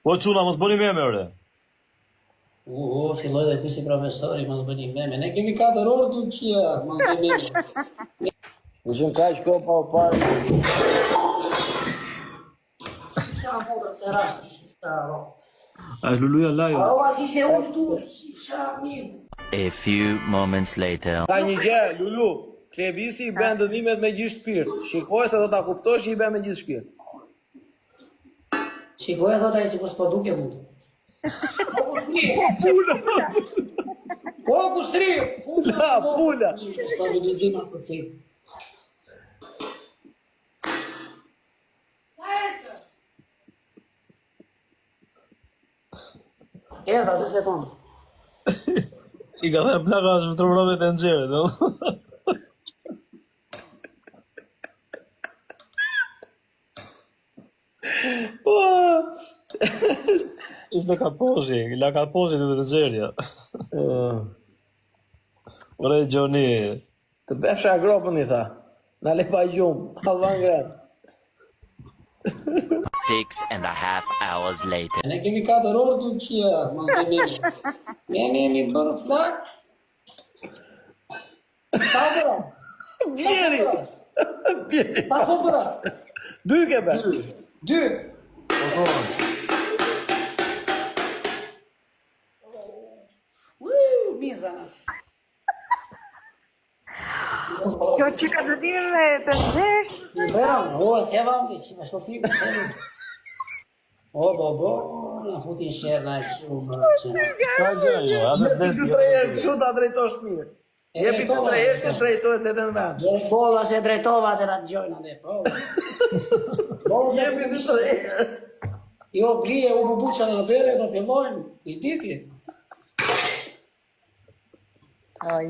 Po çuna mos bëni meme ore. Filloj dhe ky si profesori, mos bëni meme. Ne kemi 4 orë tu kia, mos bëni meme. Ishim kaq kohë pa u parë. Çfarë po të rash? A Luluja live. Se unë tu, çfarë? A few moments later. Ka një gjë, Lulu, Klevisi i bën dënimet me gjithë shpirt. Shikoj se do ta kuptosh, i bën me gjithë shpirt. Shikoj thot ai sikur s'po duke mund. Po kushtri, Pula. Stabilizim asoci. Erdha 2 sekondë. I ka dhënë plaka shtrumrove të nxjerrë, no? Ishte la kaposhi të nxjerrja. Ore Gjoni. Të befsha gropën i tha. Na le pa gjum, Allah ngret. 6.5 hours later. Ne kemi 4 orë tu kia, mos bëni meme. Meme bërë flak. Sa bëra? Bjeri. Bjeri. Sa so bëra? 2 ke bë. 2. Mizana. Kjo që ka të dire të nxesh? Në bëra, se vëndi, që me shofi. Bo, në futin shërë në shumë. Ka gjë jo, atë Ti 3 herë kështu ta drejtosh mirë. Jepi të 3 herë që drejtohet edhe në vend. Dhe bolla se drejtova se na dëgjojnë ande, po. Jepi të 3 herë. Jo, blije, u bubuqa në bere, do fillojnë, i diti. Ai.